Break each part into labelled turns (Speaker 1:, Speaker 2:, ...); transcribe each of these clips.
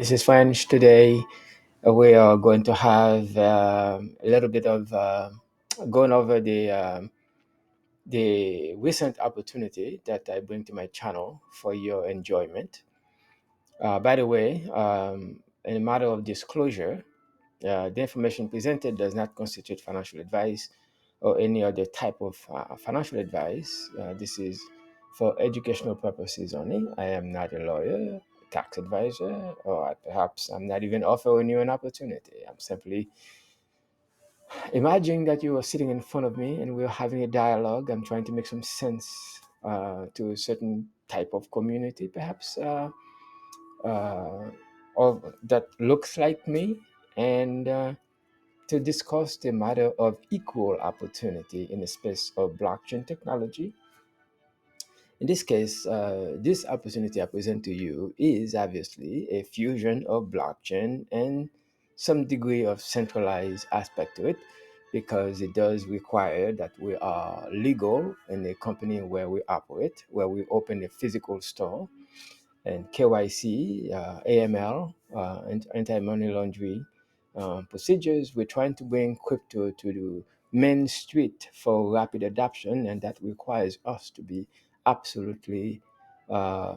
Speaker 1: This is French. Today we are going to have a little bit of going over the recent opportunity that I bring to my channel for your enjoyment. By the way, in a matter of disclosure, the information presented does not constitute financial advice or any other type of financial advice. This is for educational purposes only. I am not a lawyer, tax advisor, or perhaps I'm not even offering you an opportunity. I'm simply imagining that you are sitting in front of me and we're having a dialogue. I'm trying to make some sense to a certain type of community, perhaps, uh, or that looks like me, and to discuss the matter of equal opportunity in the space of blockchain technology. In this case, this opportunity I present to you is obviously a fusion of blockchain and some degree of centralized aspect to it because it does require that we are legal in the company where we operate, where we open a physical store, and KYC, AML, and anti-money laundering procedures. We're trying to bring crypto to the main street for rapid adoption, and that requires us to be absolutely uh,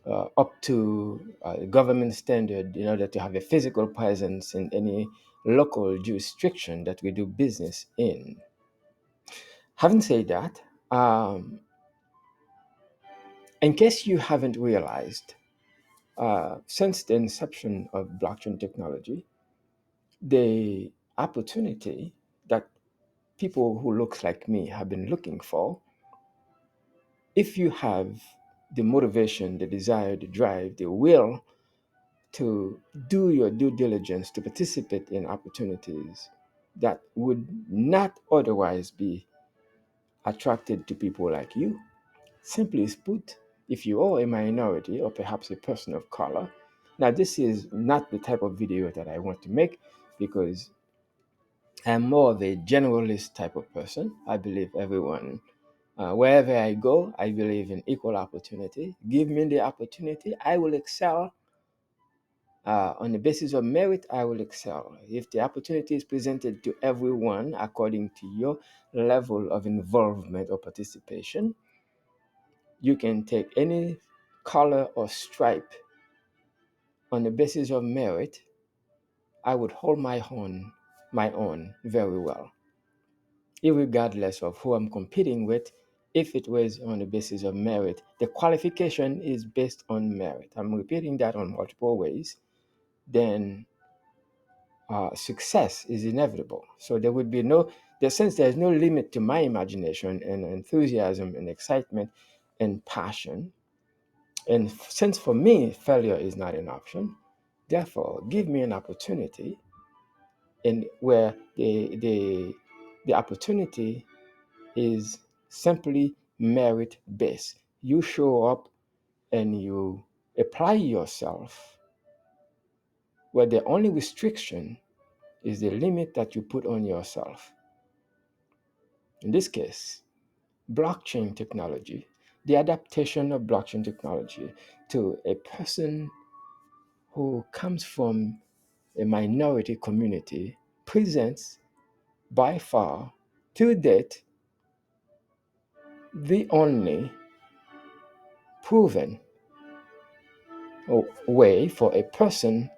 Speaker 1: up to government standard in order to have a physical presence in any local jurisdiction that we do business in. Having said that, in case you haven't realized, since the inception of blockchain technology, the opportunity that people who looks like me have been looking for, if you have the motivation, the desire, the drive, the will to do your due diligence to participate in opportunities that would not otherwise be attracted to people like you. Simply put, if you are a minority or perhaps a person of color, now this is not the type of video that I want to make because I'm more of a generalist type of person. I believe everyone, wherever I go, I believe in equal opportunity. Give me the opportunity, I will excel. On the basis of merit, I will excel. If the opportunity is presented to everyone according to your level of involvement or participation, you can take any color or stripe on the basis of merit. I would hold my own very well, irregardless of who I'm competing with. If it was on the basis of merit, the qualification is based on merit. I'm repeating that on multiple ways. Then success is inevitable. So there would be since there's no limit to my imagination and enthusiasm and excitement and passion. And since for me, failure is not an option, therefore, give me an opportunity in where the opportunity is simply merit based. You show up and you apply yourself, where the only restriction is the limit that you put on yourself. In this case, blockchain technology, the adaptation of blockchain technology to a person who comes from a minority community presents by far to date the only proven way for a person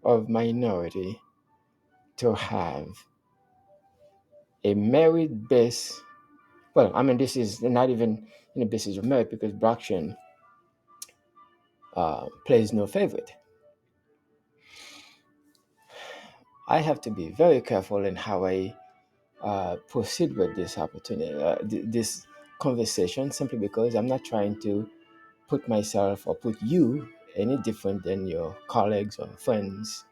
Speaker 1: of minority to have a merit based, well, I mean, this is not even in the basis of merit because blockchain plays no favorite. I have to be very careful in how I proceed with this opportunity, this conversation, simply because I'm not trying to put myself or put you any different than your colleagues or friends.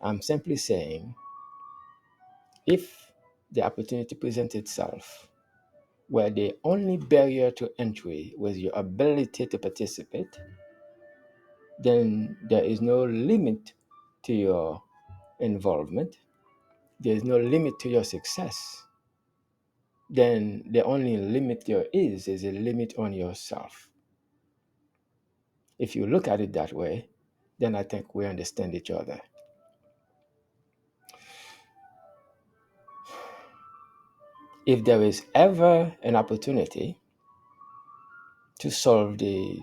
Speaker 1: I'm simply saying if the opportunity presents itself where the only barrier to entry was your ability to participate, then there is no limit to your involvement. There is no limit to your success. Then the only limit there is a limit on yourself. If you look at it that way, then I think we understand each other. If there is ever an opportunity to solve the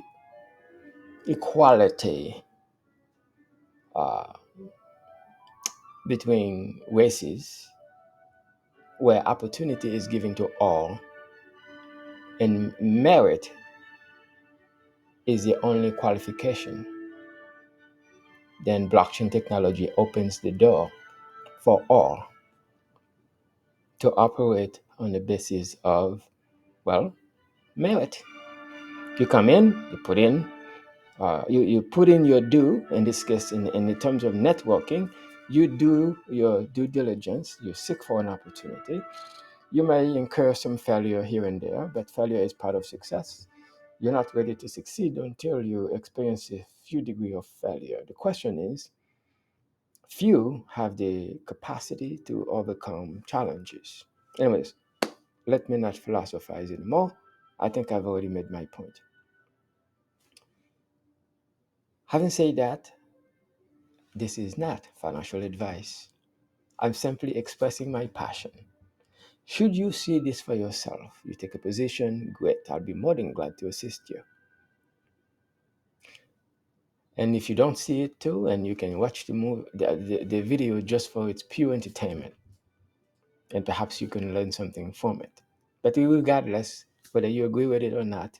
Speaker 1: equality uh, between races, where opportunity is given to all and merit is the only qualification, then blockchain technology opens the door for all to operate on the basis of, well, merit. You come in, you put in, you put in your due. In this case, in the terms of networking, you do your due diligence. You seek for an opportunity. You may incur some failure here and there, but failure is part of success. You're not ready to succeed until you experience a few degree of failure. The question is, few have the capacity to overcome challenges. Anyways, let me not philosophize anymore. I think I've already made my point. Having said that, this is not financial advice. I'm simply expressing my passion. Should you see this for yourself, you take a position, great. I'll be more than glad to assist you. And if you don't see it too, and you can watch the video just for its pure entertainment, and perhaps you can learn something from it. But regardless, whether you agree with it or not,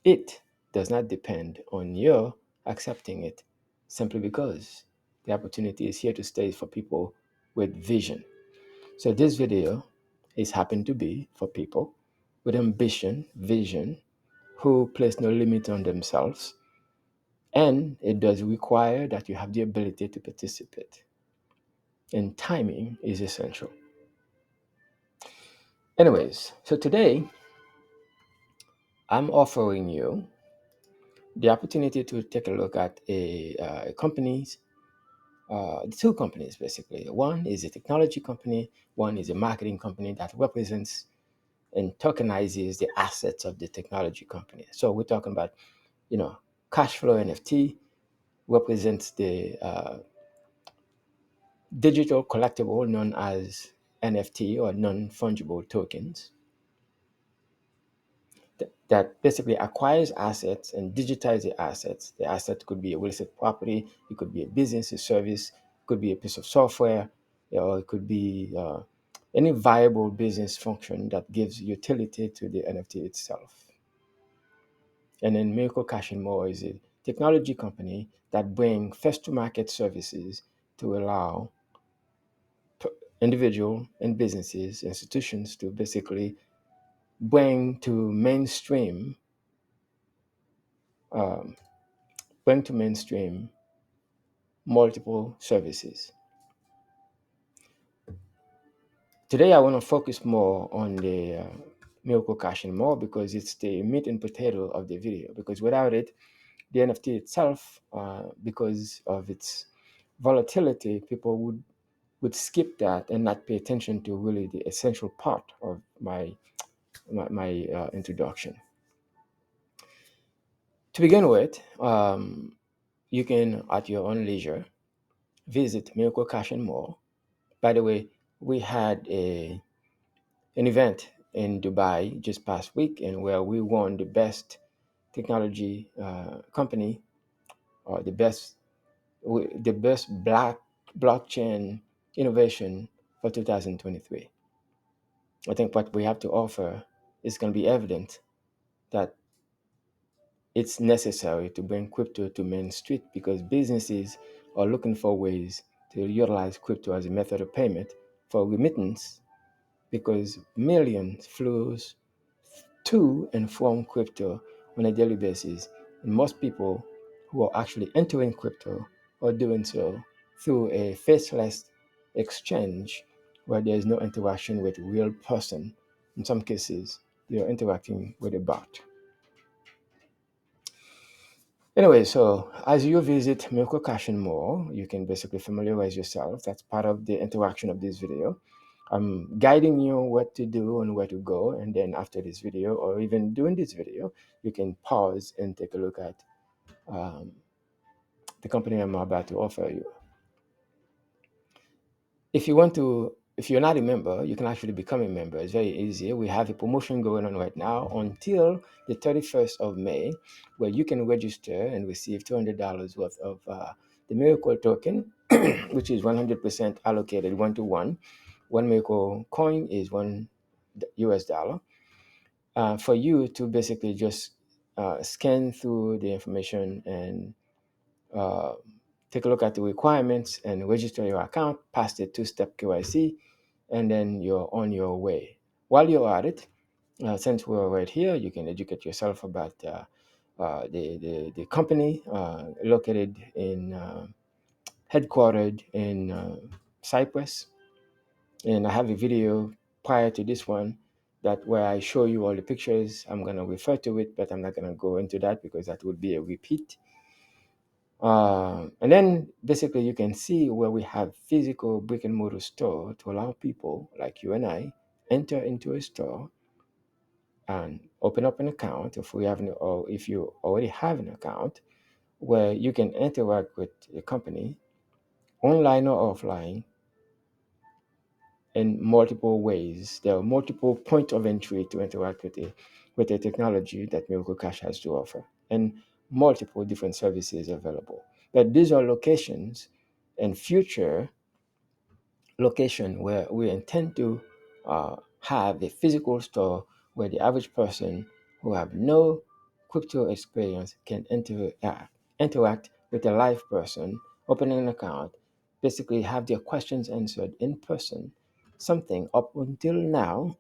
Speaker 1: it does not depend on your accepting it simply because the opportunity is here to stay for people with vision. So this video is happened to be for people with ambition, vision, who place no limit on themselves, and it does require that you have the ability to participate. And timing is essential. Anyways, so today I'm offering you the opportunity to take a look at a company's two companies basically. One is a technology company, one is a marketing company that represents and tokenizes the assets of the technology company. So we're talking about, Cashflow NFT represents the digital collectible known as NFT or non fungible tokens that basically acquires assets and digitize the assets. The asset could be a real estate property, it could be a business, a service, it could be a piece of software, or it could be any viable business function that gives utility to the NFT itself. And then Miracle Cash&More is a technology company that brings first-to-market services to allow individual and businesses, institutions to basically bring to mainstream um, multiple services. Today, I want to focus more on the Miracle Cash&More because it's the meat and potato of the video. Because without it, the NFT itself, because of its volatility, people would skip that and not pay attention to really the essential part of my introduction. To begin with, you can, at your own leisure, visit Miracle Cash&More. By the way, we had an event in Dubai just past week, and where we won the best technology company or the best black blockchain innovation for 2023. I think what we have to offer is going to be evident that it's necessary to bring crypto to Main Street because businesses are looking for ways to utilize crypto as a method of payment for remittance because millions flows to and from crypto on a daily basis. And most people who are actually entering crypto are doing so through a faceless exchange where there is no interaction with a real person. In some cases, they are interacting with a bot. Anyway, so as you visit Miracle Cash&More, you can basically familiarize yourself. That's part of the interaction of this video. I'm guiding you what to do and where to go. And then after this video, or even during this video, you can pause and take a look at the company I'm about to offer you. If you're not a member, you can actually become a member. It's very easy. We have a promotion going on right now until the 31st of May, where you can register and receive $200 worth of the Miracle token, which is 100% allocated one to one. One Miracle coin is $1 for you to basically just scan through the information and uh, take a look at the requirements and register your account, pass the two-step KYC, and then you're on your way. While you're at it, since we're right here, you can educate yourself about the company located in, headquartered in Cyprus. And I have a video prior to this one that where I show you all the pictures. I'm going to refer to it, but I'm not going to go into that because that would be a repeat. And then basically you can see where we have physical brick and mortar store to allow people like you and I enter into a store and open up an account if we have or if you already have an account where you can interact with the company online or offline in multiple ways. There are multiple points of entry to interact with the technology that Miracle Cash has to offer, and multiple different services available. But these are locations and future location where we intend to have a physical store where the average person who have no crypto experience can interact with a live person, open an account, basically have their questions answered in person. Something up until now,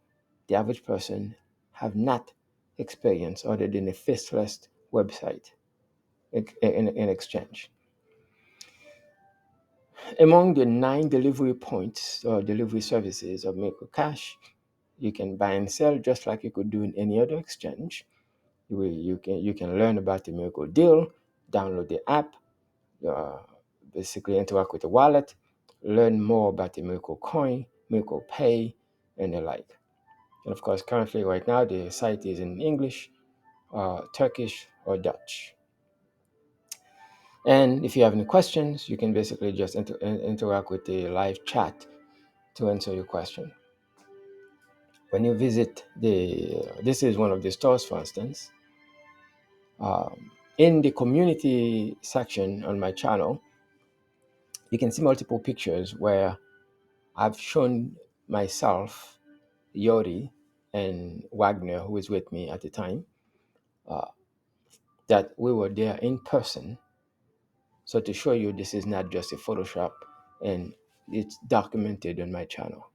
Speaker 1: the average person have not experienced other than a faceless website in exchange. Among the 9 delivery points or delivery services of Miracle Cash, you can buy and sell just like you could do in any other exchange. You can learn about the Miracle Deal, download the app, uh, basically interact with the wallet, learn more about the Miracle Coin, Miracle Pay, and the like. And of course, currently right now the site is in English, Turkish, or Dutch. And if you have any questions, you can basically just interact with the live chat to answer your question. When you visit this is one of the stores, for instance, in the community section on my channel, you can see multiple pictures where I've shown myself, Yori, and Wagner, who was with me at the time, that we were there in person. So to show you this is not just a Photoshop, and it's documented on my channel.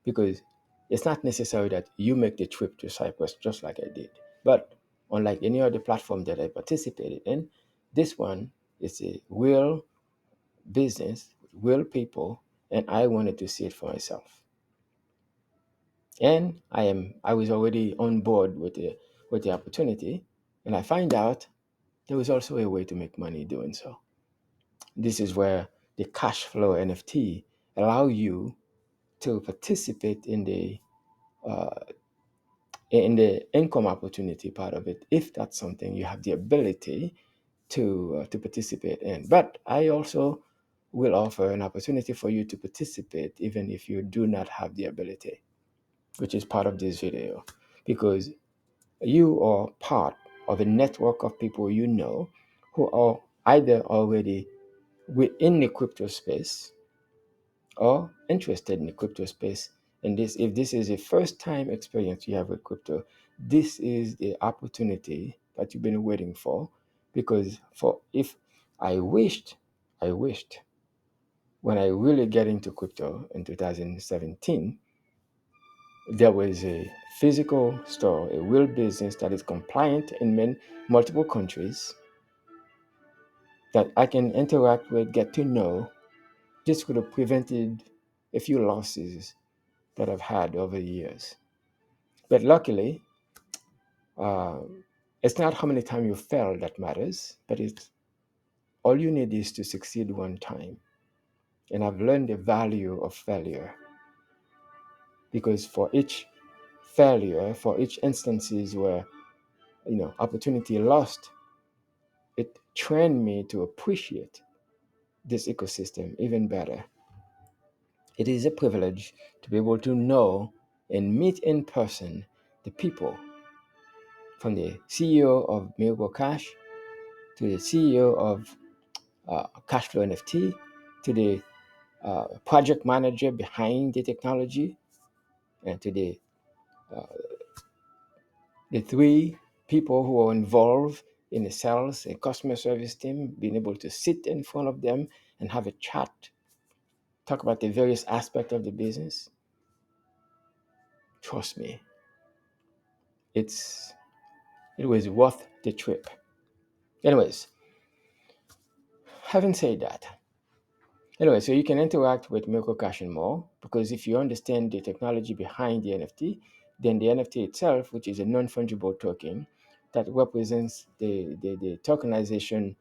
Speaker 1: Because it's not necessary that you make the trip to Cyprus just like I did. But unlike any other platform that I participated in, this one is a real business, real people, and I wanted to see it for myself. And I was already on board with the opportunity, and I find out there was also a way to make money doing so. This is where the Cashflow NFT allow you to participate uh, in the income opportunity part of it, if that's something you have the ability to participate in. But I also will offer an opportunity for you to participate even if you do not have the ability, which is part of this video, because you are part of a network of people you know who are either already within the crypto space or interested in the crypto space. And this, if this is a first time experience you have with crypto, this is the opportunity that you've been waiting for. Because for if I wished when I really get into crypto in 2017, there was a physical store, a real business that is compliant in multiple countries that I can interact with, get to know. This could have prevented a few losses that I've had over the years. But luckily, uh, it's not how many times you fail that matters, but it's all you need is to succeed one time. And I've learned the value of failure, because for each failure, for each instances where opportunity lost, it trained me to appreciate this ecosystem even better. It is a privilege to be able to know and meet in person the people, from the CEO of Miracle Cash to the CEO of Cashflow NFT to the project manager behind the technology, and to the three people who are involved in the sales and customer service team, being able to sit in front of them and have a chat, talk about the various aspects of the business. Trust me, it's it was worth the trip. Anyways, having said that, anyway, so you can interact with Miracle Cash and more, because if you understand the technology behind the NFT, then the NFT itself, which is a non fungible token that represents the tokenization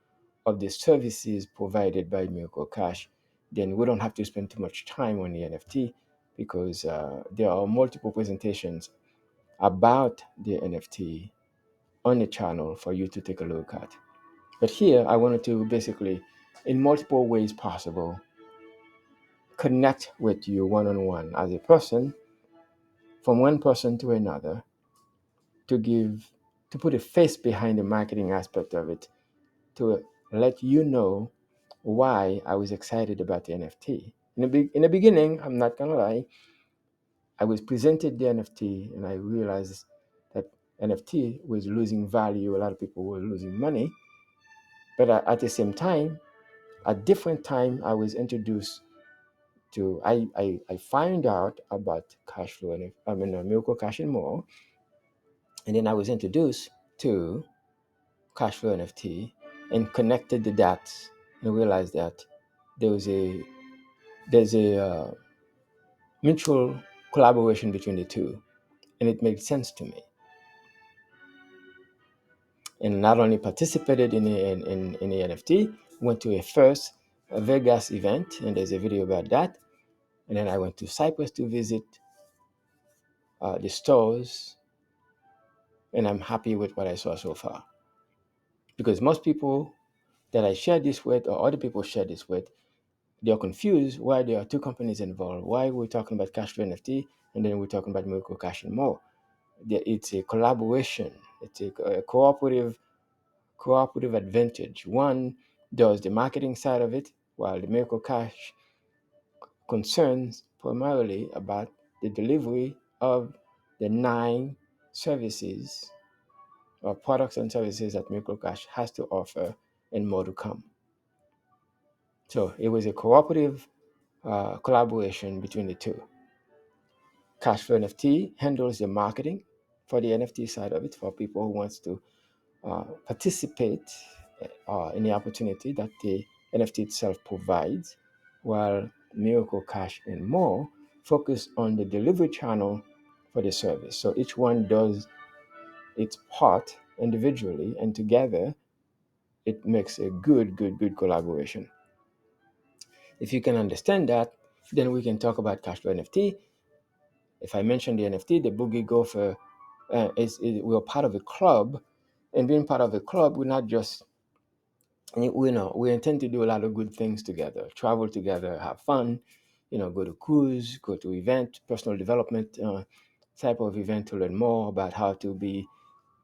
Speaker 1: of the services provided by Miracle Cash, then we don't have to spend too much time on the NFT, because there are multiple presentations about the NFT on the channel for you to take a look at. But here I wanted to basically, in multiple ways possible, connect with you one on one as a person, from one person to another, to put a face behind the marketing aspect of it, to let you know why I was excited about the NFT. In the beginning, I'm not gonna lie, I was presented the NFT and I realized that NFT was losing value. A lot of people were losing money, but at the same time, at different time, I was introduced to I find out about Cashflow and Miracle Cash and more, and then I was introduced to Cashflow NFT and connected the dots and realized that there was a there's a mutual collaboration between the two, and it made sense to me. And not only participated in the NFT, went to a Vegas event, and there's a video about that. And then I went to Cyprus to visit the stores, and I'm happy with what I saw so far. Because most people that I share this with, or other people share this with, they're confused why there are two companies involved. Why we're talking about Cashflow NFT and then we're talking about Miracle Cash and more. It's a collaboration. It's a cooperative advantage. One does the marketing side of it, while the Miracle Cash concerns primarily about the delivery of the 9 services or products and services that Miracle Cash has to offer, and more to come. So it was a cooperative collaboration between the two. Cashflow NFT handles the marketing for the NFT side of it, for people who wants to participate in the opportunity that the NFT itself provides, while Miracle Cash and more focus on the delivery channel for the service. So each one does its part individually, and together it makes a good collaboration. If you can understand that, then we can talk about Cashflow NFT. If I mention the NFT, the Boogie Gopher we're part of a club, and being part of a club, we're not just we intend to do a lot of good things together, travel together, have fun, go to cruise, go to event, personal development type of event to learn more about how to be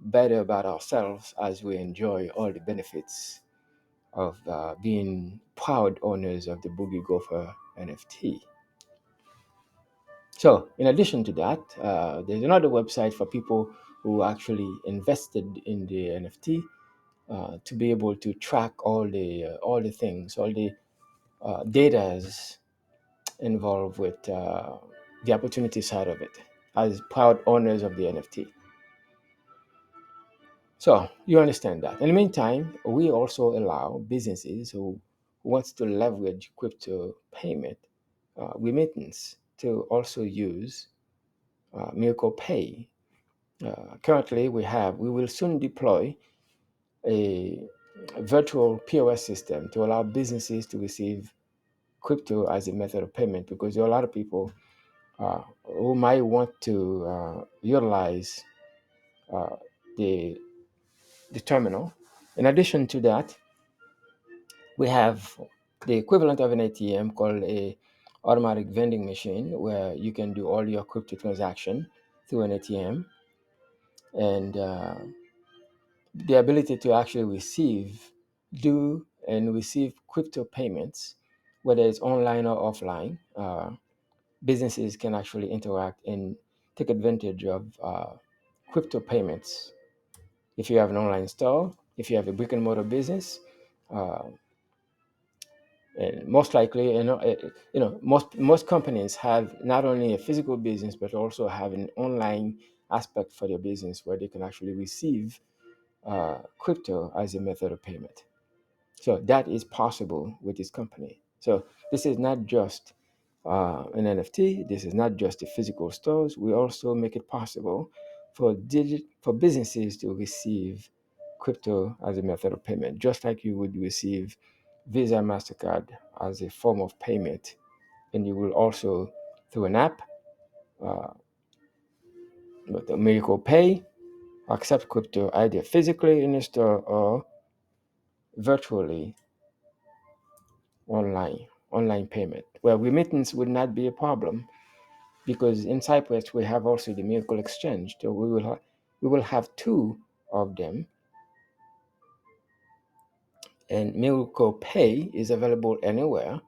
Speaker 1: better about ourselves as we enjoy all the benefits of being proud owners of the Boogie Gopher NFT. So, in addition to that, there's another website for people who actually invested in the NFT to be able to track all the things, all the datas involved with the opportunity side of it, as proud owners of the NFT. So you understand that. In the meantime, we also allow businesses who wants to leverage crypto payment remittance to also use Miracle Pay. Currently, we will soon deploy a virtual POS system to allow businesses to receive crypto as a method of payment, because there are a lot of people who might want to utilize uh, the terminal. In addition to that, We have the equivalent of an ATM called a automatic vending machine, where you can do all your crypto transaction through an ATM, and the ability to actually do and receive crypto payments, whether it's online or offline. Businesses can actually interact and take advantage of crypto payments. If you have an online store, if you have a brick and mortar business, uh, and most likely, most companies have not only a physical business but also have an online aspect for their business where they can actually receive crypto as a method of payment. So that is possible with this company. So this is not just an NFT. This is not just the physical stores. We also make it possible for businesses to receive crypto as a method of payment, just like you would receive Visa, Mastercard as a form of payment, and you will also through an app, uh, with the Miracle Pay, accept crypto either physically in a store or virtually online payment. Well, remittance would not be a problem because in Cyprus we have also the Miracle Exchange. So we will have two of them, and Miracle Pay is available anywhere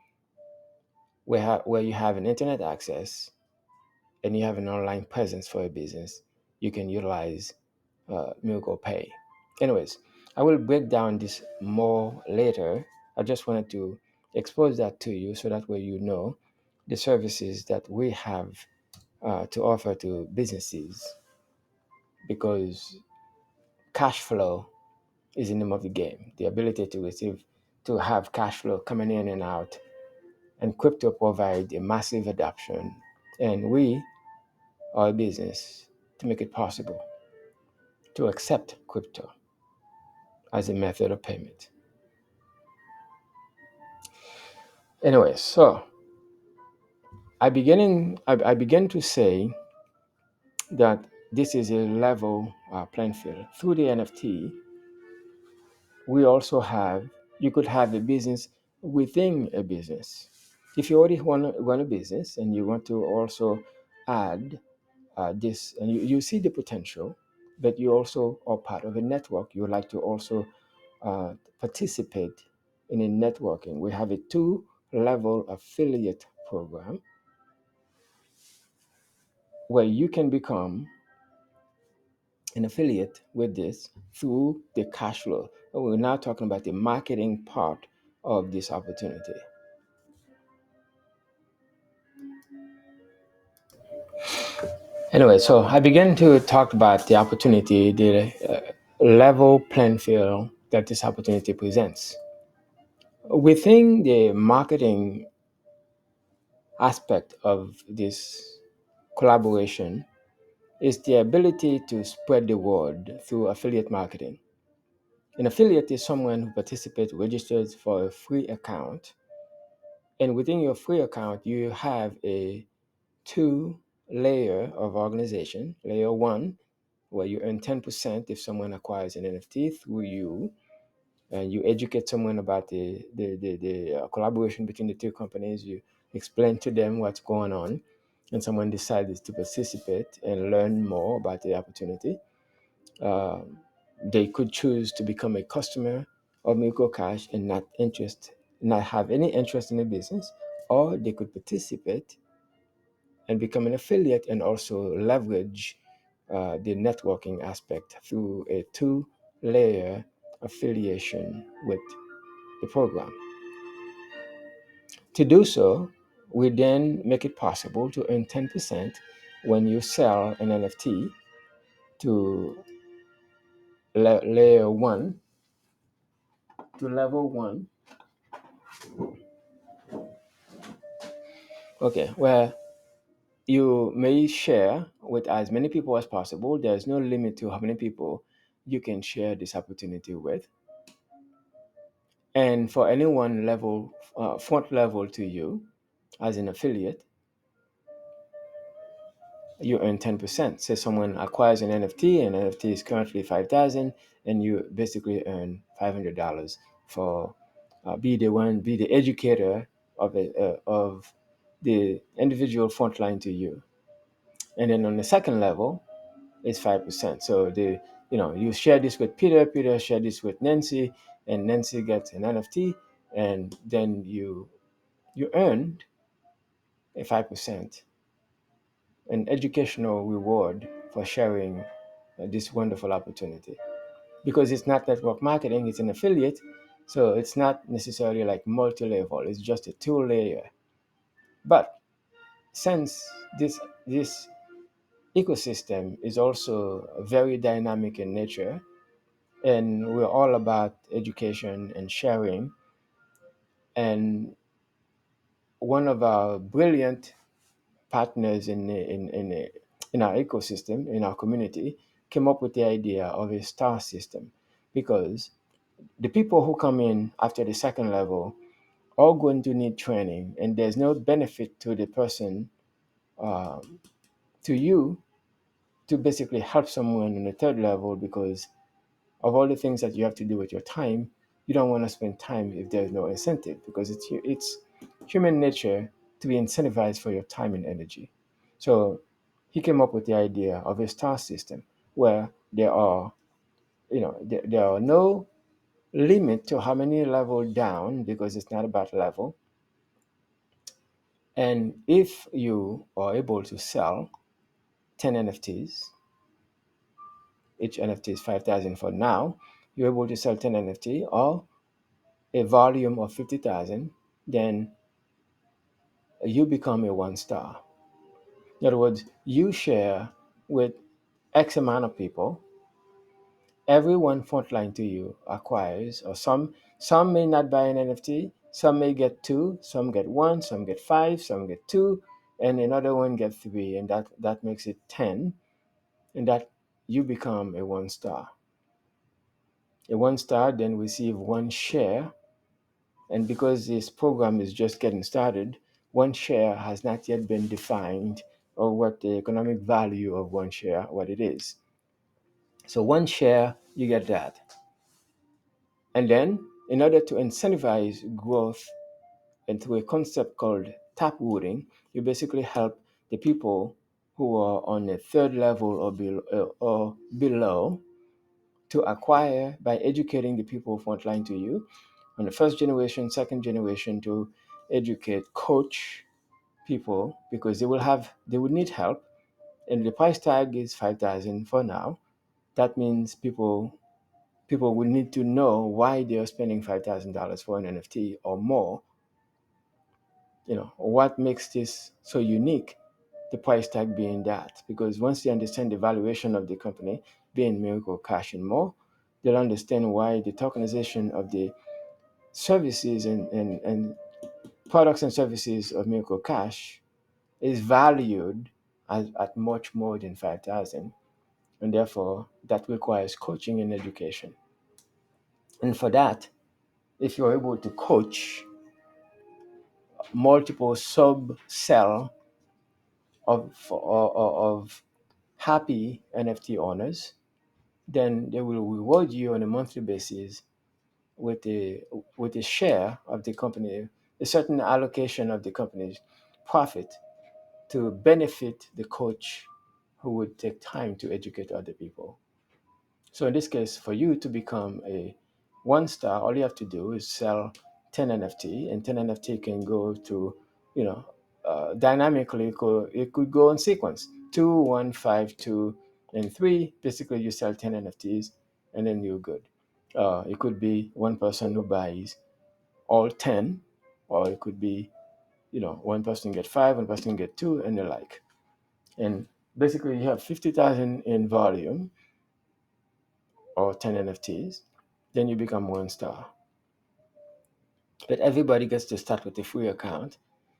Speaker 1: where you have an internet access and you have an online presence for a business. You can utilize Miracle Pay. Anyways, I will break down this more later. I just wanted to expose that to you so that way you know the services that we have to offer to businesses, because cash flow is the name of the game. The ability to have cash flow coming in and out, and crypto provide a massive adoption, and we are a business to make it possible to accept crypto as a method of payment. Anyway, so I began to say that this is a level playing field. Through the NFT, we also have, you could have a business within a business. If you already want to run a business and you want to also add this, and you see the potential, but you also are part of a network, you would like to also participate in a networking. We have a two-level affiliate program where you can become an affiliate with this through the cash flow. And we're now talking about the marketing part of this opportunity. Anyway, so I began to talk about the opportunity, the level playing field that this opportunity presents. Within the marketing aspect of this collaboration is the ability to spread the word through affiliate marketing. An affiliate is someone who participates, registers for a free account, and within your free account, you have a two-layer of organization. Layer one, where you earn 10% if someone acquires an NFT through you, and you educate someone about the collaboration between the two companies. You explain to them what's going on, and someone decides to participate and learn more about the opportunity. Uh, they could choose to become a customer of Miracle Cash and not have any interest in the business, or they could participate and become an affiliate and also leverage the networking aspect through a two-layer affiliation with the program. To do so, we then make it possible to earn 10% when you sell an NFT to layer one, to level one. Okay, where you may share with as many people as possible. There's no limit to how many people you can share this opportunity with. And for any one level, front level to you as an affiliate, you earn 10%. Say someone acquires an NFT, and NFT is currently 5,000, and you basically earn $500 for be the educator of the individual frontline to you. And then on the second level, it's 5%. So you share this with Peter, Peter share this with Nancy, and Nancy gets an NFT, and then you earned a 5%, an educational reward for sharing this wonderful opportunity. Because it's not network marketing, it's an affiliate, so it's not necessarily like multi-level. It's just a two-layer. But since this ecosystem is also very dynamic in nature, and we're all about education and sharing. And one of our brilliant partners in our ecosystem, in our community, came up with the idea of a star system, because the people who come in after the second level are going to need training, and there's no benefit to the person, um, to you, to basically help someone on the third level, because of all the things that you have to do with your time. You don't want to spend time if there's no incentive, because it's human nature to be incentivized for your time and energy. So he came up with the idea of a star system where there are no limit to how many level down, because it's not about level. And if you are able to sell 10 NFTs, each NFT is 5,000 for now, you're able to sell 10 NFT or a volume of 50,000, then you become a one star. In other words, you share with X amount of people. Everyone frontline to you acquires, or some may not buy an NFT, some may get two, some get one, some get five, some get two, and another one get three, and that makes it 10, and that you become a one star. A one star then receive one share. And because this program is just getting started, one share has not yet been defined, or what the economic value of one share, what it is. So one share, you get that. And then in order to incentivize growth and through a concept called tap rooting, you basically help the people who are on the third level or below to acquire by educating the people frontline to you on the first generation, second generation, to educate, coach people, because they would need help. And the price tag is 5,000 for now. That means people would need to know why they are spending $5,000 for an NFT or more. What makes this so unique, the price tag being that. Because once they understand the valuation of the company, being Miracle Cash&More, they'll understand why the tokenization of the services and products and services of Miracle Cash is valued at much more than 5,000. And therefore, that requires coaching and education. And for that, if you're able to coach multiple sub cell of happy NFT owners, then they will reward you on a monthly basis with a share of the company, a certain allocation of the company's profit, to benefit the coach who would take time to educate other people. So in this case, for you to become a one star, all you have to do is sell 10 NFT, and 10 NFT can go to, dynamically, it could go in sequence 2, 1, 5, 2, and 3. Basically, you sell 10 NFTs, and then you're good. It could be one person who buys all 10, or it could be, one person get 5, one person get 2, and the like. And basically, you have 50,000 in volume, or 10 NFTs, then you become one star. But everybody gets to start with a free account.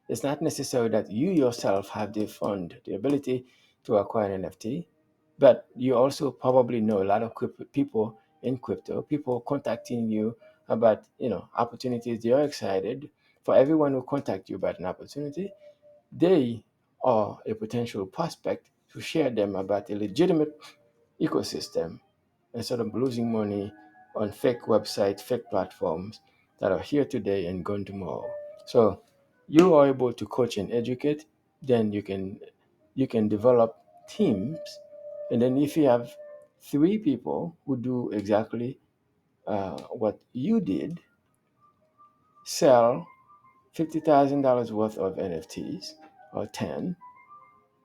Speaker 1: It's not necessary that you yourself have the fund, the ability to acquire an NFT, but you also probably know a lot of people in crypto, people contacting you about opportunities. They are excited. For everyone who contacts you about an opportunity, they are a potential prospect to share them about a legitimate ecosystem, instead of losing money on fake websites, fake platforms, that are here today and gone tomorrow. So you are able to coach and educate, then you can develop teams, and then if you have three people who do exactly what you did, sell $50,000 worth of NFTs or 10,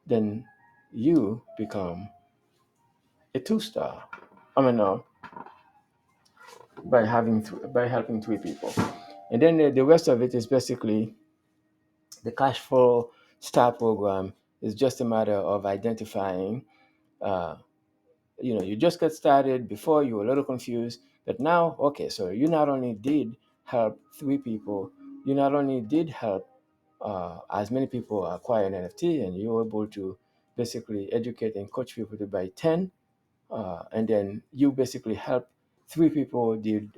Speaker 1: then you become a two-star. I mean, by helping three people, and then the rest of it is basically the cash flow star program is just a matter of identifying. Uh, you just get started. Before you were a little confused, but now, okay, so you not only did help three people, you not only did help as many people acquire an NFT, and you were able to basically educate and coach people to buy 10, and then you basically help three people did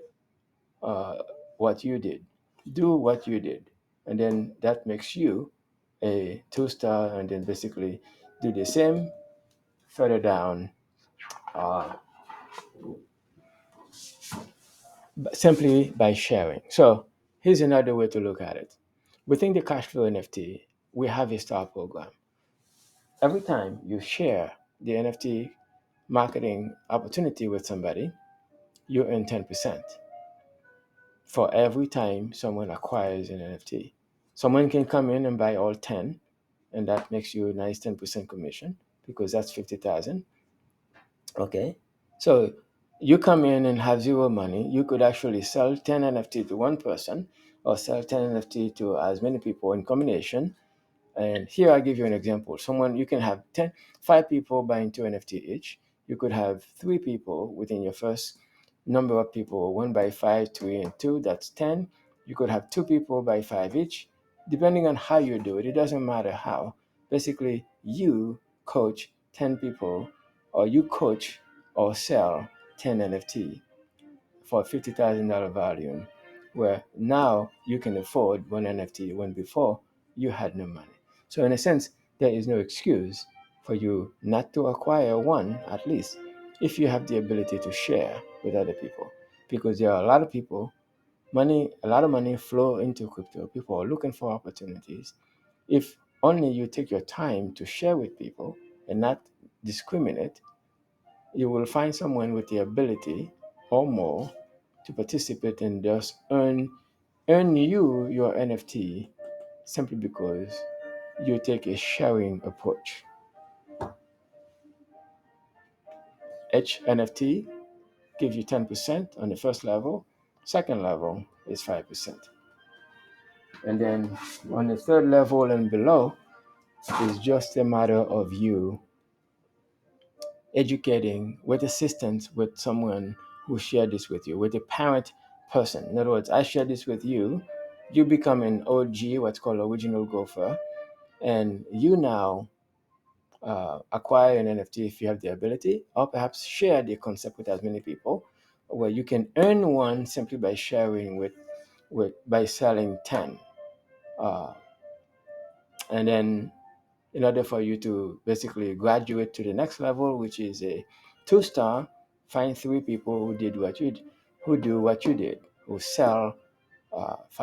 Speaker 1: uh, what you did, do what you did, and then that makes you a two-star, and then basically do the same further down, uh, simply by sharing. So here's another way to look at it. Within the Cashflow NFT, we have a star program. Every time you share the NFT marketing opportunity with somebody, you earn 10% for every time someone acquires an NFT. Someone can come in and buy all 10, and that makes you a nice 10% commission because that's 50,000. Okay. So you come in and have zero money. You could actually sell 10 NFT to one person or sell 10 NFT to as many people in combination. And here I give you an example. Someone you can have 5 people buying 2 NFT each. You could have 3 people within your first number of people, 1 by 5, 3 and 2, that's 10. You could have 2 people buy 5 each. Depending on how you do it, it doesn't matter how. Basically, you coach 10 people, or you coach or sell 10 NFT for $50,000 volume, where now you can afford one NFT when before you had no money. So, in a sense, there is no excuse for you not to acquire one, at least, if you have the ability to share with other people. Because there are a lot of people, a lot of money flow into crypto. People are looking for opportunities. If only you take your time to share with people and not discriminate, you will find someone with the ability or more to participate and thus earn you your NFT simply because you take a sharing approach. Each NFT gives you 10% on the first level. Second level is 5%. And then on the third level and below is just a matter of you educating with assistance with someone who shared this with you, with a parent person. In other words, I share this with you, you become an OG, what's called original gopher, and you now acquire an NFT if you have the ability, or perhaps share the concept with as many people, where you can earn one simply by sharing with by selling 10. Uh, and then in order for you to basically graduate to the next level, which is a two-star, find 3 people who did what you who do what you did, who sell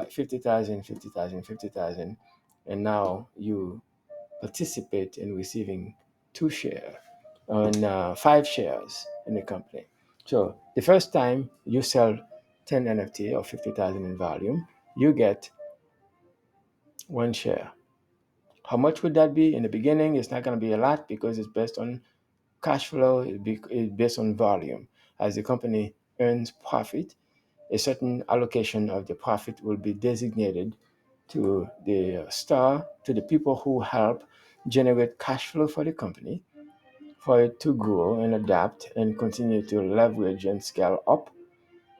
Speaker 1: 50,000, 50,000, 50,000, and now you participate in receiving 2 shares on 5 shares in the company. So the first time you sell 10 NFT or 50,000 in volume, you get 1 share. How much would that be? In the beginning, it's not going to be a lot because it's based on cash flow, it's based on volume. As the company earns profit, a certain allocation of the profit will be designated to the star, to the people who help generate cash flow for the company, for it to grow and adapt and continue to leverage and scale up.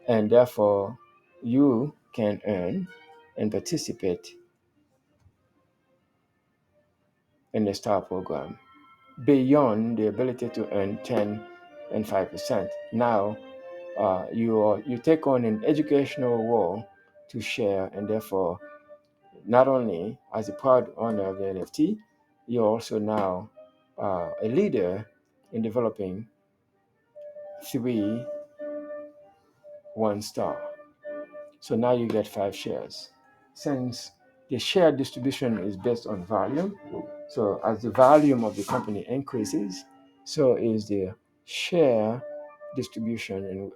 Speaker 1: And therefore, you can earn and participate in the star program beyond the ability to earn 10 and 5%. Now, you take on an educational role to share, and therefore, not only as a proud owner of the NFT, you're also now a leader in developing 3 1 star. So now you get 5 shares. Since the share distribution is based on volume, so as the volume of the company increases, so is the share distribution and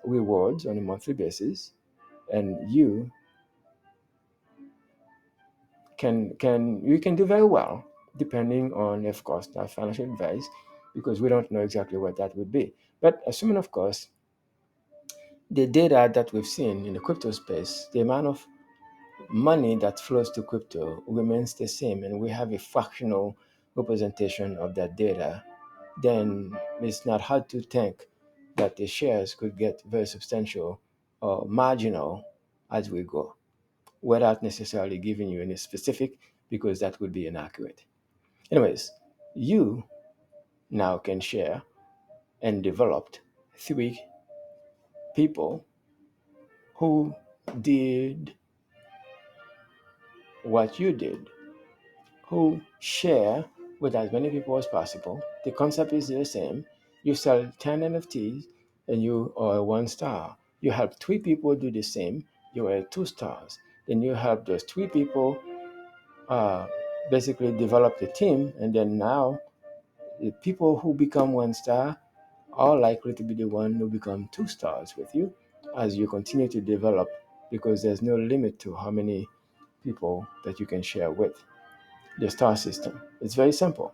Speaker 1: rewards on a monthly basis. And you can do very well, depending on, of course, our financial advice, because we don't know exactly what that would be. But assuming, of course, the data that we've seen in the crypto space, the amount of money that flows to crypto remains the same, and we have a fractional representation of that data, then it's not hard to think that the shares could get very substantial or marginal as we go, without necessarily giving you any specific, because that would be inaccurate. Anyways, you now can share and developed 3 people who did what you did, who share with as many people as possible. The concept is the same. You sell 10 NFTs and you are a 1 star. You help 3 people do the same, you are 2 stars. Then you help those 3 people uh, basically develop the team, and then now the people who become 1 star are likely to be the one who become 2 stars with you as you continue to develop, because there's no limit to how many people that you can share with. The star system, it's very simple.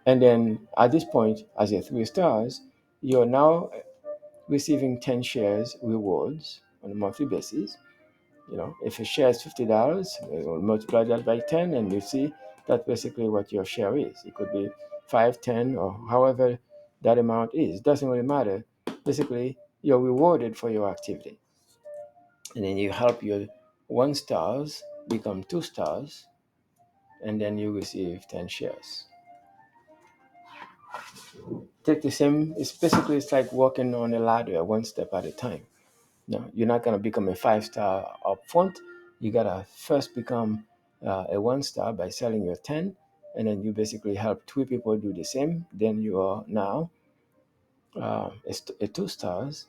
Speaker 1: And then at this point, as a 3 stars, you're now receiving 10 shares rewards on a monthly basis. If a share is $50, you'll multiply that by 10, and you see that basically what your share is. It could be 5, 10, or however that amount is. It doesn't really matter. Basically, you're rewarded for your activity. And then you help your 1 stars become 2 stars, and then you receive 10 shares. Take the same, it's like walking on a ladder 1 step at a time. No, you're not going to become a 5 star up front. You got to first become a 1 star by selling your 10. And then you basically help 3 people do the same. Then you are now a 2 stars,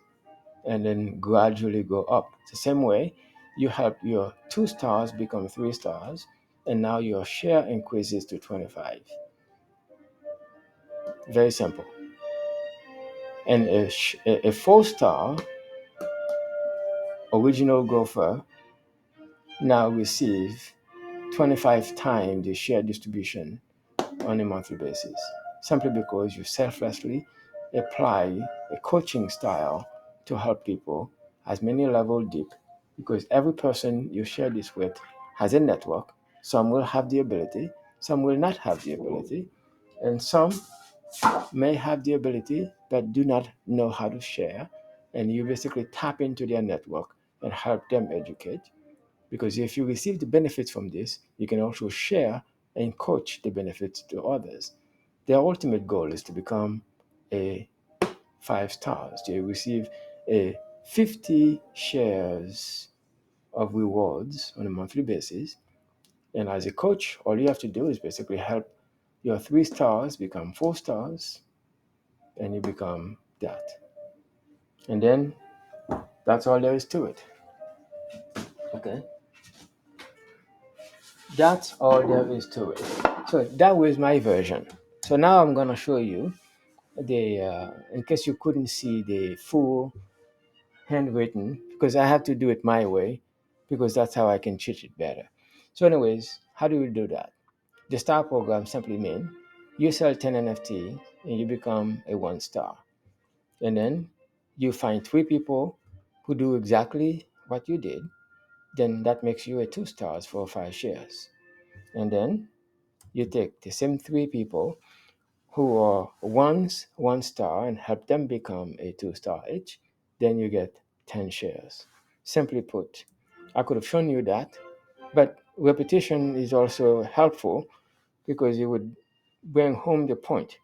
Speaker 1: and then gradually go up. It's the same way you help your 2 stars become 3 stars, and now your share increases to 25. Very simple. And a 4 star original gopher now receive 25 times the share distribution on a monthly basis, simply because you selflessly apply a coaching style to help people as many level deep, because every person you share this with has a network. Some will have the ability, some will not have the ability, and some may have the ability but do not know how to share. And you basically tap into their network and help them educate, because if you receive the benefits from this, you can also share and coach the benefits to others. Their ultimate goal is to become a 5 stars. They receive a 50 shares of rewards on a monthly basis. And as a coach, all you have to do is basically help your 3 stars become 4 stars, and you become that. And then that's all there is to it. Okay? That's all there is to it. So that was my version. So now I'm gonna show you in case you couldn't see the full handwritten, because I have to do it my way, because that's how I can teach it better. So anyways, how do we do that? The star program simply means you sell 10 NFT and you become a 1 star. And then you find 3 people who do exactly what you did, then that makes you a 2 stars for 5 shares. And then you take the same 3 people who are once 1 star and help them become a 2 star each, then you get 10 shares. Simply put, I could have shown you that, but repetition is also helpful, because it would bring home the point.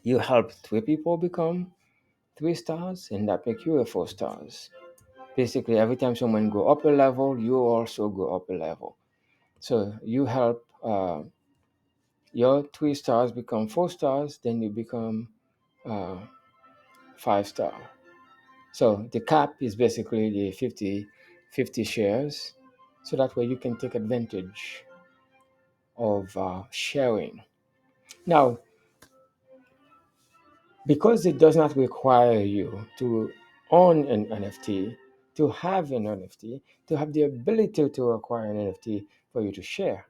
Speaker 1: You help 3 people become 3 stars, and that makes you a 4 stars. Basically, every time someone go up a level, you also go up a level. So you help your 3 stars become 4 stars, then you become uh, 5 star. So the cap is basically the 50 shares, so that way you can take advantage of sharing. Now, because it does not require you to own an NFT, to have an NFT, to have the ability to acquire an NFT for you to share,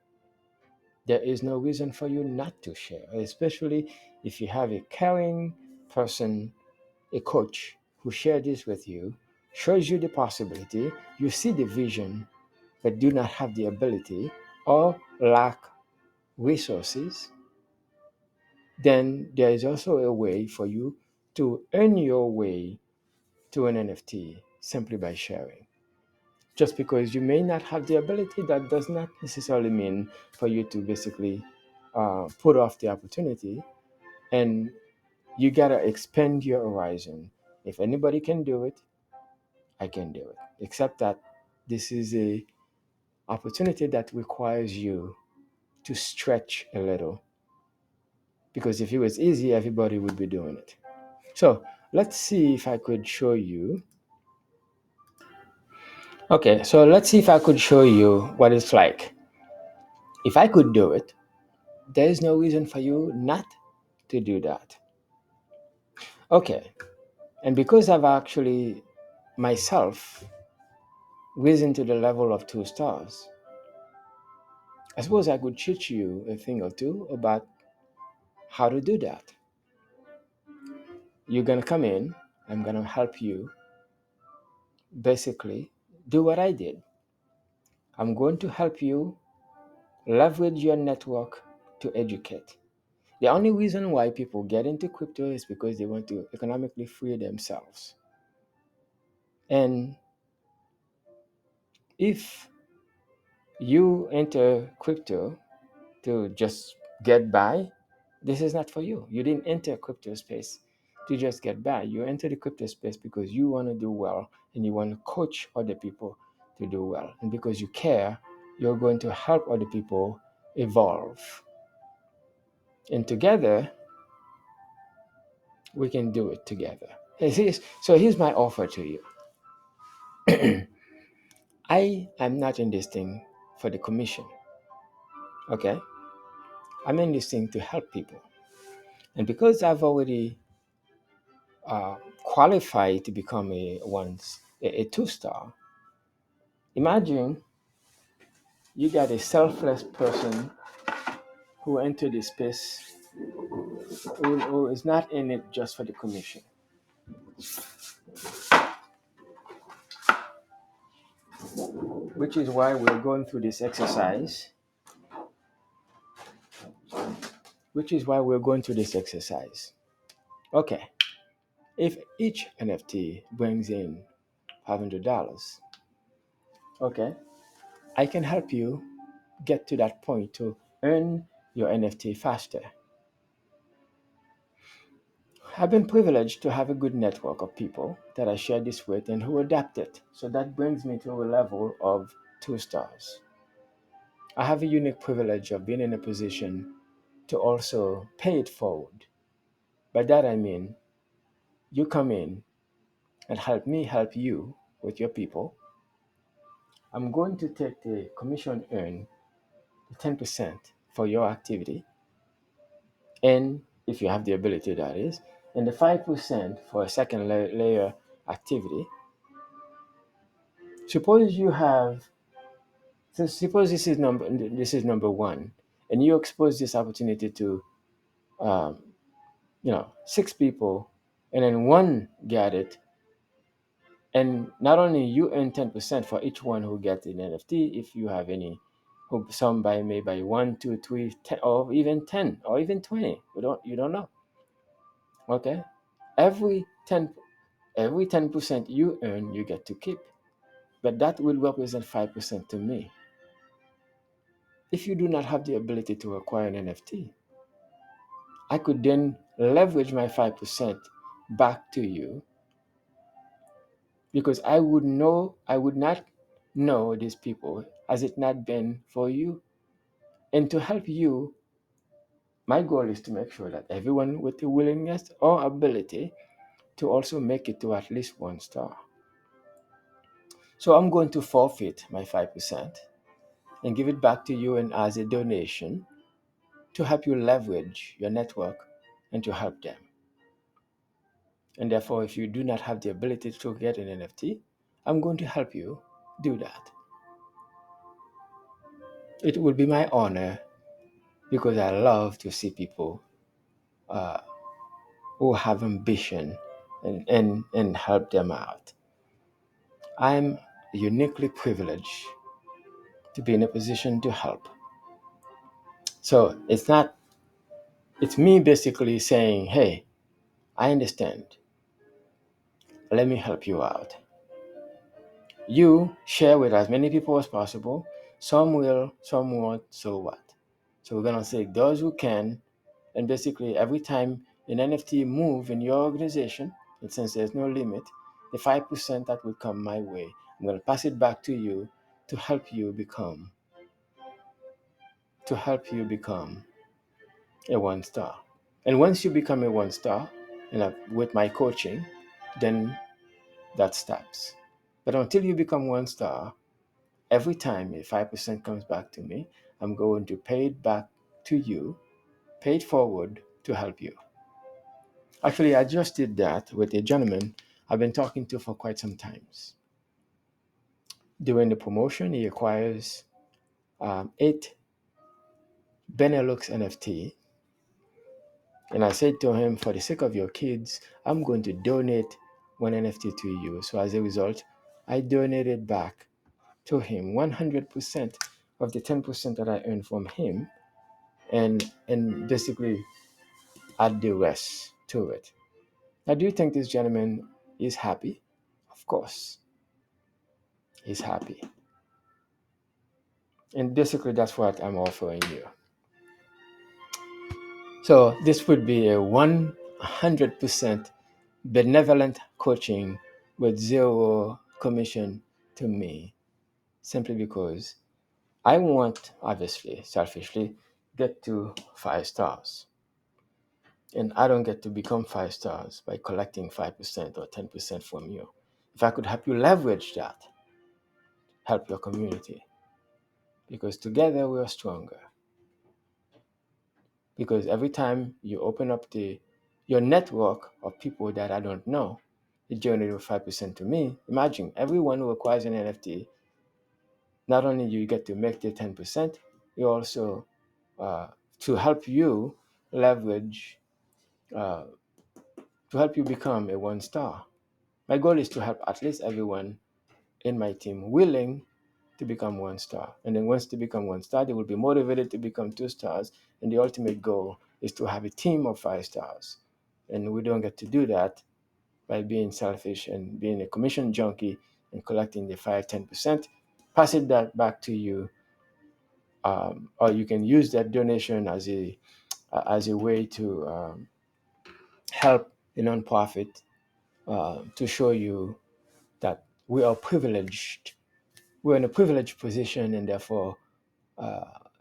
Speaker 1: there is no reason for you not to share, especially if you have a caring person, a coach who shared this with you, shows you the possibility, you see the vision, but do not have the ability or lack resources. Then there is also a way for you to earn your way to an NFT simply by sharing. Just because you may not have the ability, that does not necessarily mean for you to basically put off the opportunity. And you gotta expand your horizon. If anybody can do it, I can do it. Except that this is a opportunity that requires you to stretch a little. Because if it was easy, everybody would be doing it. So let's see if I could show you. Okay, so let's see if I could show you what it's like. If I could do it, there is no reason for you not to do that. Okay, and because I've actually myself risen to the level of 2 stars, I suppose I could teach you a thing or two about how to do that. You're gonna come in, I'm gonna help you basically do what I did. I'm going to help you leverage your network to educate. The only reason why people get into crypto is because they want to economically free themselves. And if you enter crypto to just get by, this is not for you. You didn't enter crypto space to just get by. You enter the crypto space because you want to do well and you want to coach other people to do well. And because you care, you're going to help other people evolve. And together, we can do it together. So here's my offer to you. I am not in this thing for the commission. Okay? I'm in this thing to help people. And because I've already qualified to become a 2 star, imagine you got a selfless person who entered the space who is not in it just for the commission. Which is why we're going through this exercise. Which is why we're going through this exercise. Okay. If each NFT brings in $500, okay, I can help you get to that point to earn your NFT faster. I've been privileged to have a good network of people that I share this with and who adapt it. So that brings me to a level of 2 stars. I have a unique privilege of being in a position to also pay it forward. By that I mean, you come in and help me help you with your people. I'm going to take the commission earned, 10% for your activity, and if you have the ability, that is, and the 5% for a second layer activity. Suppose you have, so suppose this is number one, and you expose this opportunity to, um, 6 people, and then one get it, and not only you earn 10% for each one who gets an NFT, if you have any, who some by may buy 1, 2, 3, 10, or even 10, or even 20. You don't know. Okay, every 10 every 10% you earn, you get to keep, but that will represent 5% to me. If you do not have the ability to acquire an NFT, I could then leverage my 5% back to you, because I would not know these people has it not been for you. And to help you, my goal is to make sure that everyone with the willingness or ability to also make it to at least 1 star. So I'm going to forfeit my 5% and give it back to you and as a donation to help you leverage your network and to help them. And therefore, if you do not have the ability to get an NFT, I'm going to help you do that. It will be my honor because I love to see people uh, who have ambition and help them out. I'm uniquely privileged to be in a position to help. So it's me basically saying, hey, I understand. Let me help you out. You share with as many people as possible. Some will, some won't, so what? So we're gonna say those who can, and basically every time an NFT move in your organization, and since there's no limit, the 5% that will come my way, I'm gonna pass it back to you to help you become a 1 star. And once you become a 1 star, and with my coaching, then that stops. But until you become 1 star, every time a 5% comes back to me, I'm going to pay it back to you, pay it forward to help you. Actually, I just did that with a gentleman I've been talking to for quite some times. During the promotion, he acquires 8 Benelux NFT. And I said to him, for the sake of your kids, I'm going to donate 1 NFT to you. So as a result, I donated back to him 100% of the 10% that I earned from him and basically add the rest to it. Now, do you think this gentleman is happy? Of course, he's happy. And basically, that's what I'm offering you. So, this would be a 100% benevolent coaching with zero commission to me, simply because I want, obviously, selfishly, get to 5 stars. And I don't get to become 5 stars by collecting 5% or 10% from you. If I could help you leverage that, help your community. Because together we are stronger. Because every time you open up your network of people that I don't know, it generates 5% to me. Imagine everyone who acquires an NFT, not only you get to make the 10%, you also, to help you leverage, uh, to help you become a 1 star. My goal is to help at least everyone in my team willing to become 1 star. And then once they become 1 star, they will be motivated to become 2 stars. And the ultimate goal is to have a team of 5 stars. And we don't get to do that by being selfish and being a commission junkie and collecting the 5-10%. Pass it back to you, or you can use that donation as a way to help a nonprofit to show you that we are privileged. We're in a privileged position, and therefore